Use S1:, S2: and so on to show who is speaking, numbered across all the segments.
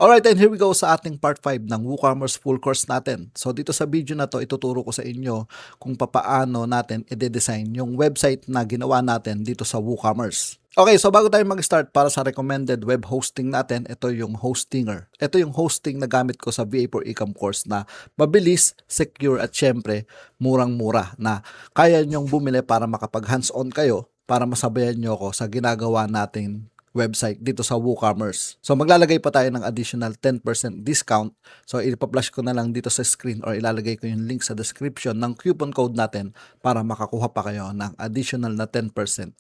S1: Alright, and here we go sa ating part 5 ng WooCommerce full course natin. So dito sa video na to, ituturo ko sa inyo kung papaano natin i-design yung website na ginawa natin dito sa WooCommerce. Okay, so bago tayo mag-start para sa recommended web hosting natin, ito yung Hostinger. Ito yung hosting na gamit ko sa VA for Ecom course na mabilis, secure at syempre murang-mura na kaya nyong bumili para makapag hands-on kayo para masabayan nyo ako sa ginagawa nating website dito sa WooCommerce. So maglalagay pa tayo ng additional 10% discount. So ipa-flash ko na lang dito sa screen or ilalagay ko yung link sa description ng coupon code natin para makakuha pa kayo ng additional na 10%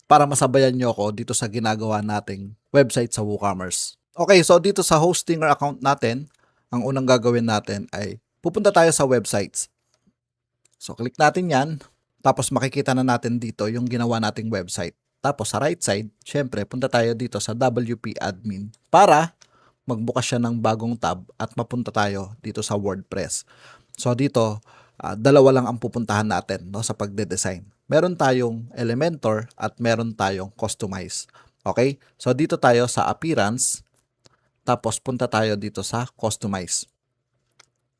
S1: para masabayan nyo ako dito sa ginagawa nating website sa WooCommerce. Okay, so dito sa Hostinger account natin, ang unang gagawin natin ay pupunta tayo sa websites. So click natin yan, tapos makikita na natin dito yung ginawa nating website. Tapos sa right side, syempre, punta tayo dito sa WP Admin para magbukas siya ng bagong tab at mapunta tayo dito sa WordPress. So dito, dalawa lang ang pupuntahan natin no, sa pagde-design. Meron tayong Elementor at meron tayong Customize. Okay? So dito tayo sa Appearance, tapos punta tayo dito sa Customize.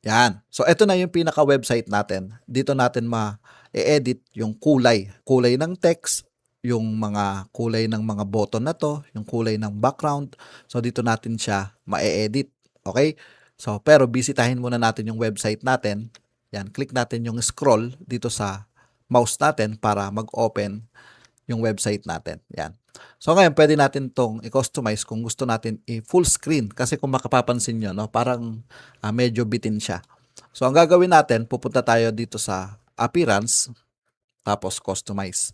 S1: Yan. So ito na yung pinaka-website natin. Dito natin ma-edit yung kulay ng text, yung mga kulay ng mga button na to, yung kulay ng background. So dito natin siya ma-edit. Okay? So pero bisitahin muna natin yung website natin. Yan, click natin yung scroll dito sa mouse natin para mag-open yung website natin. Yan. So ngayon pwede natin tong i-customize kung gusto natin i-full screen kasi kung makapapansin nyo, no, parang medyo bitin siya. So ang gagawin natin, pupunta tayo dito sa Appearance, tapos Customize.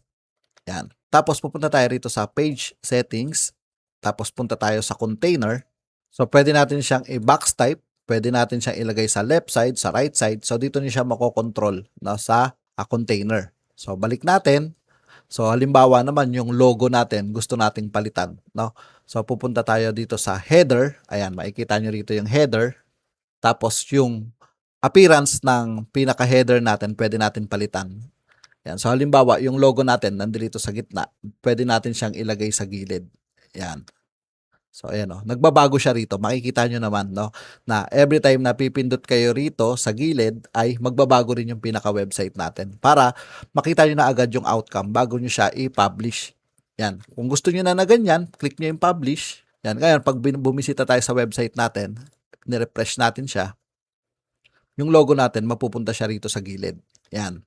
S1: Yan. Tapos pupunta tayo rito sa Page Settings, tapos punta tayo sa Container. So pwede natin siyang i-box type, pwede natin siyang ilagay sa left side, sa right side. So dito niyo siya makokontrol no, sa container. So balik natin. So halimbawa naman yung logo natin, gusto nating palitan, no? So pupunta tayo dito sa header. Ayan, makikita niyo rito yung header. Tapos yung appearance ng pinaka-header natin, pwede natin palitan. Yan. So halimbawa, yung logo natin nandito sa gitna, pwede natin siyang ilagay sa gilid. Yan. So ayan oh, nagbabago siya rito. Makikita nyo naman no, na every time na pipindot kayo rito sa gilid ay magbabago rin yung pinaka-website natin para makita nyo na agad yung outcome bago nyo siya i-publish. Yan. Kung gusto nyo na ganyan, click nyo yung publish. Yan. Ngayon, pag bumisita tayo sa website natin, nirefresh natin siya, yung logo natin mapupunta siya rito sa gilid. Yan.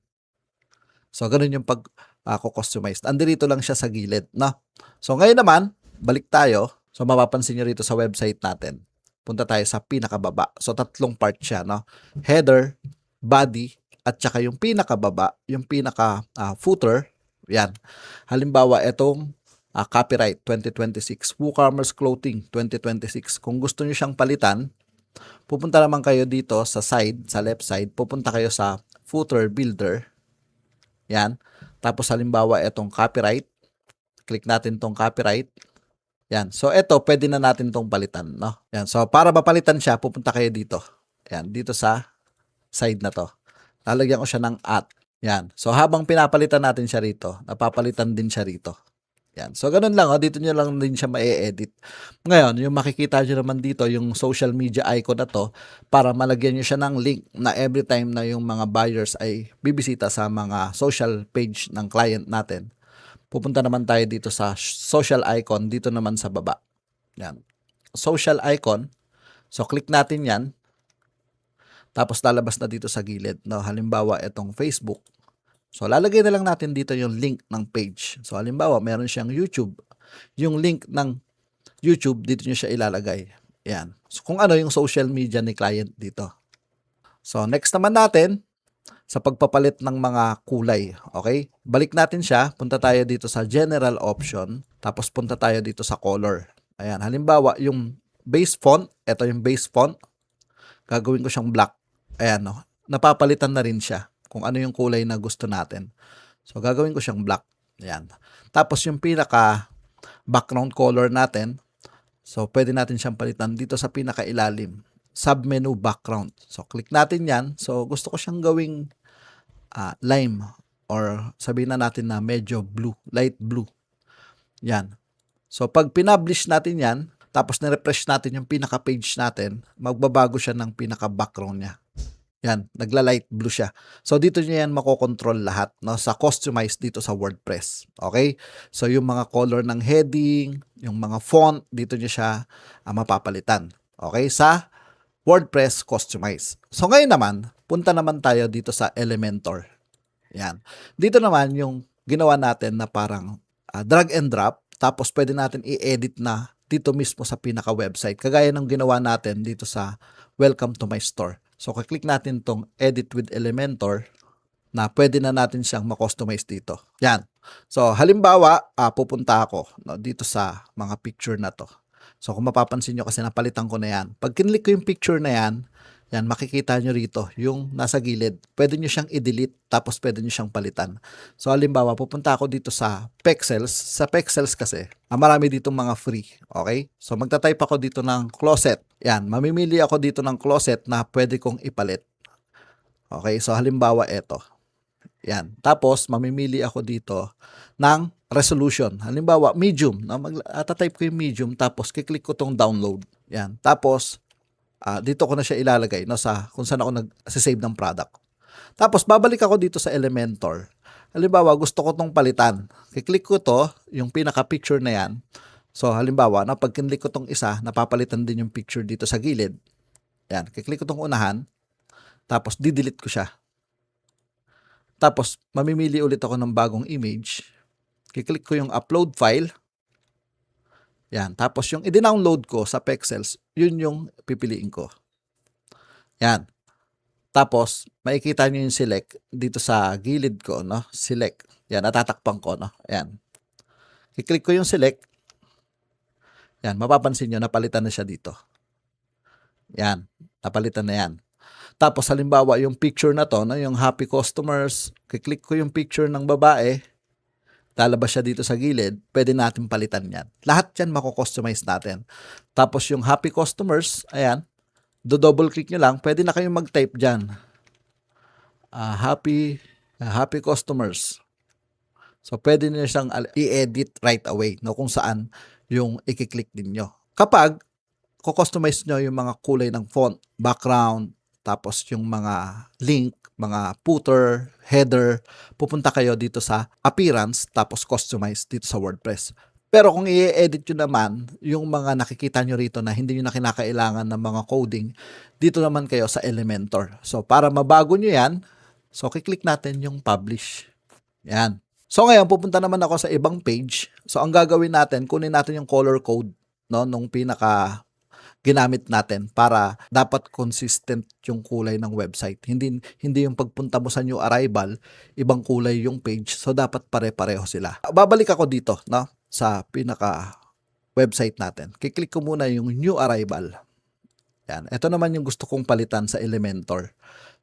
S1: So, ganun yung pag-customize. Andito lang siya sa gilid, no? So, ngayon naman, balik tayo. So, mapapansin nyo rito sa website natin. Punta tayo sa pinakababa. So, tatlong part siya, no? Header, body, at saka yung pinakababa, yung pinaka-footer. Yan. Halimbawa, itong copyright 2026, WooCommerce Clothing 2026. Kung gusto nyo siyang palitan, pupunta naman kayo dito sa side, sa left side. Pupunta kayo sa footer builder. Yan. Tapos halimbawa itong copyright. Click natin tong copyright. Yan. So ito pwede na natin tong palitan, no? Yan. So para mapalitan siya, pupunta kayo dito. Yan, dito sa side na to. Lalagyan ko siya ng @ Yan. So habang pinapalitan natin siya rito, napapalitan din siya rito. Yan. So ganun lang, oh. Dito nyo lang din siya ma-edit. Ngayon, yung makikita nyo naman dito, yung social media icon na to, para malagyan nyo siya ng link na every time na yung mga buyers ay bibisita sa mga social page ng client natin. Pupunta naman tayo dito sa social icon, dito naman sa baba. Yan. Social icon. So click natin yan. Tapos lalabas na dito sa gilid. No? Halimbawa, itong Facebook. So, lalagay na lang natin dito yung link ng page. So, halimbawa, meron siyang YouTube. Yung link ng YouTube, dito nyo siya ilalagay. Yan. So, kung ano yung social media ni client dito. So, next naman natin, sa pagpapalit ng mga kulay. Okay? Balik natin siya. Punta tayo dito sa General Option. Tapos, punta tayo dito sa Color. Ayan. Halimbawa, yung base font. Ito yung base font. Gagawin ko siyang black. Ayan, no? Napapalitan na rin siya kung ano yung kulay na gusto natin. So, gagawin ko siyang black. Ayan. Tapos, yung pinaka background color natin, so, pwede natin siyang palitan dito sa pinaka-ilalim. Submenu background. So, click natin yan. So, gusto ko siyang gawing lime or sabihin na natin na medyo blue, light blue. Yan. So, pag pinublish natin yan, tapos nirefresh natin yung pinaka-page natin, magbabago siya ng pinaka-background niya. Yan, nagla-light blue siya. So, dito niya yan makokontrol lahat, no, sa customize dito sa WordPress. Okay? So, yung mga color ng heading, yung mga font, dito niya siya mapapalitan. Okay? Sa WordPress customize. So, ngayon naman, punta naman tayo dito sa Elementor. Yan. Dito naman yung ginawa natin na parang drag and drop, tapos pwede natin i-edit na dito mismo sa pinaka-website. Kagaya ng ginawa natin dito sa Welcome to my store. So, click natin tong Edit with Elementor na pwede na natin siyang ma-customize dito. Yan. So, halimbawa, pupunta ako dito sa mga picture na to. So, kung mapapansin nyo kasi napalitan ko na yan. Pag kinlik ko yung picture na yan, makikita nyo rito yung nasa gilid. Pwede nyo siyang i-delete tapos pwede nyo siyang palitan. So, halimbawa, pupunta ako dito sa Pexels. Sa Pexels kasi, marami ditong mga free. Okay? So, magta-type ako dito ng closet. Yan, mamimili ako dito ng closet na pwede kong ipalit. Okay? So, halimbawa, eto. Yan. Tapos, mamimili ako dito ng resolution. Halimbawa, medium. Type ko yung medium, tapos kiklik ko tong download. Yan. Tapos, dito ko na siya ilalagay sa kung saan ako nag-save ng product. Tapos, babalik ako dito sa Elementor. Halimbawa, gusto ko tong palitan. Kiklik ko to, yung pinaka-picture na yan. So, halimbawa, pag kinlik ko tong isa, napapalitan din yung picture dito sa gilid. Yan. Kiklik ko tong unahan. Tapos, didelete ko siya. Tapos, mamimili ulit ako ng bagong image. Kiklik ko yung upload file. Yan. Tapos, yung i-download ko sa Pexels, yun yung pipiliin ko. Yan. Tapos, makikita nyo yung select dito sa gilid ko, no? Select. Yan, natatakpan ko, no? Yan. Kiklik ko yung select. Yan, mapapansin nyo, napalitan na siya dito. Yan, napalitan na yan. Tapos, halimbawa, yung picture na to, no? Yung happy customers, kiklik ko yung picture ng babae, lalabas siya dito sa gilid, pwede natin palitan yan. Lahat yan mako-customize natin. Tapos, yung happy customers, ayan, double click nyo lang, pwede na kayong mag-type dyan. Happy customers. So, pwede nyo siyang i-edit right away, no, kung saan yung i-click din nyo. Kapag kustomize nyo yung mga kulay ng font, background, tapos yung mga link, mga footer, header, pupunta kayo dito sa appearance, tapos customize dito sa WordPress. Pero kung i-edit nyo naman, yung mga nakikita nyo rito na hindi nyo na kinakailangan ng mga coding, dito naman kayo sa Elementor. So, para mabago nyo yan, so, kiklik natin yung publish. Yan. So, ngayon, pupunta naman ako sa ibang page. So, ang gagawin natin, kunin natin yung color code, no, nung pinaka ginamit natin para dapat consistent yung kulay ng website. Hindi yung pagpunta mo sa new arrival, ibang kulay yung page. So, dapat pare-pareho sila. Babalik ako dito, no, sa pinaka website natin. Kiklik ko muna yung new arrival. Yan. Ito naman yung gusto kong palitan sa Elementor.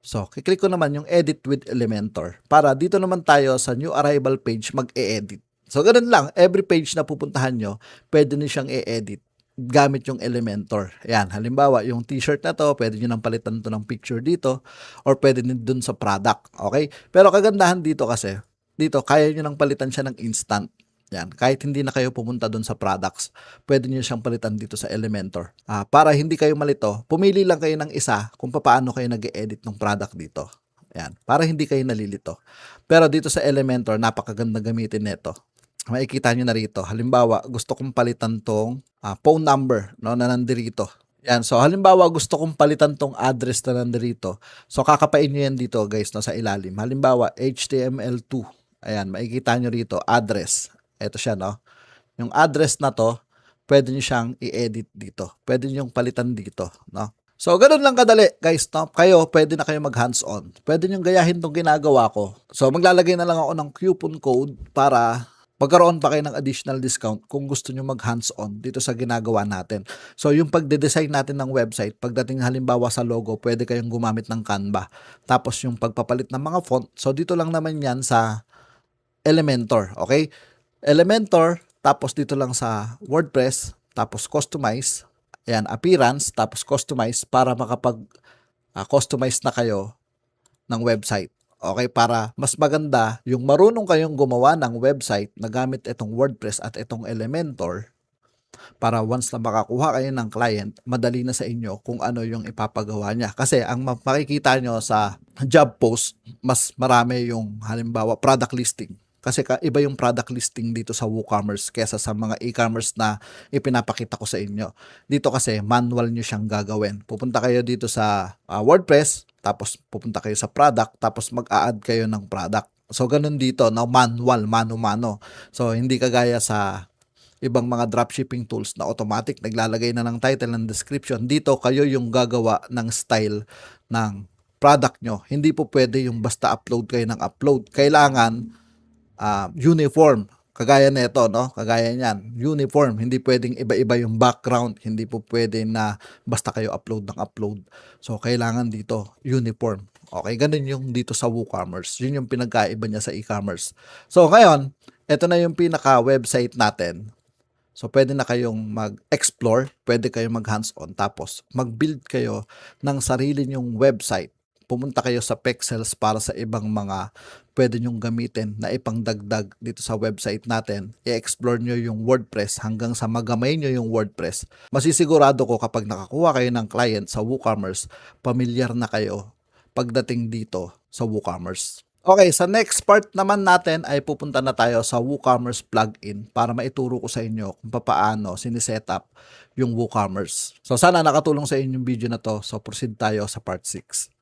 S1: So, kiklik ko naman yung edit with Elementor para dito naman tayo sa new arrival page mag-e-edit. So, ganun lang. Every page na pupuntahan nyo, pwede nyo siyang e-edit gamit yung Elementor. Yan. Halimbawa, yung t-shirt na to, pwede nyo nang palitan to ng picture dito or pwede nyo dun sa product. Okay? Pero kagandahan dito kasi, dito, kaya nyo nang palitan siya ng instant. Yan. Kahit hindi na kayo pumunta dun sa products, pwede nyo siyang palitan dito sa Elementor. Para hindi kayo malito, pumili lang kayo ng isa kung paano kayo nag-edit ng product dito. Yan. Para hindi kayo nalilito. Pero dito sa Elementor, napakaganda gamitin nito. Makikita nyo na rito. Halimbawa, gusto kong palitan tong phone number, no, na nandirito. Yan. So, halimbawa, gusto kong palitan tong address na nandirito. So, kakapain nyo yan dito, guys, no, sa ilalim. Halimbawa, HTML2. Ayan, makikita nyo rito, address. Ito siya, no? Yung address na to, pwede nyo siyang i-edit dito. Pwede nyo palitan dito, no? So, ganun lang kadali, guys, no? Kayo, pwede na kayo mag-hands-on. Pwede nyo gayahin tong ginagawa ko. So, maglalagay na lang ako ng coupon code para magkaroon pa kayo ng additional discount kung gusto nyo mag-hands-on dito sa ginagawa natin. So, yung pagde-design natin ng website, pagdating halimbawa sa logo, pwede kayong gumamit ng Canva. Tapos, yung pagpapalit ng mga font, so dito lang naman yan sa Elementor, okay? Elementor, tapos dito lang sa WordPress, tapos customize, ayan, appearance, tapos customize para makapag-customize na kayo ng website. Okay, para mas maganda yung marunong kayong gumawa ng website na gamit itong WordPress at itong Elementor, para once na makakuha kayo ng client, madali na sa inyo kung ano yung ipapagawa niya. Kasi ang makikita nyo sa job post, mas marami yung halimbawa product listing. Kasi iba yung product listing dito sa WooCommerce kesa sa mga e-commerce na ipinapakita ko sa inyo. Dito kasi manual nyo siyang gagawin. Pupunta kayo dito sa WordPress, tapos pupunta kayo sa product, tapos mag-a-add kayo ng product. So ganun dito, no? Manual, mano-mano. So hindi kagaya sa ibang mga dropshipping tools na automatic naglalagay na ng title and description. Dito kayo yung gagawa ng style ng product nyo. Hindi po pwede yung basta upload kayo ng upload. Kailangan uniform. Kagaya nito, no? Kagaya niyan, uniform. Hindi pwedeng iba-iba yung background. Hindi po pwede na basta kayo upload ng upload. So, kailangan dito, uniform. Okay, ganun yung dito sa WooCommerce. Yun yung pinagkaiba niya sa e-commerce. So, ngayon, ito na yung pinaka-website natin. So, pwede na kayong mag-explore, pwede kayong mag-hands-on, tapos mag-build kayo ng sarili nyong website. Pumunta kayo sa Pexels para sa ibang mga pwede nyong gamitin na ipangdagdag dito sa website natin. I-explore nyo yung WordPress hanggang sa magamay nyo yung WordPress. Masisigurado ko kapag nakakuha kayo ng client sa WooCommerce, pamilyar na kayo pagdating dito sa WooCommerce. Okay, sa next part naman natin ay pupunta na tayo sa WooCommerce plugin para maituro ko sa inyo kung paano sinisetup yung WooCommerce. So sana nakatulong sa inyo yung video na to. So proceed tayo sa part 6.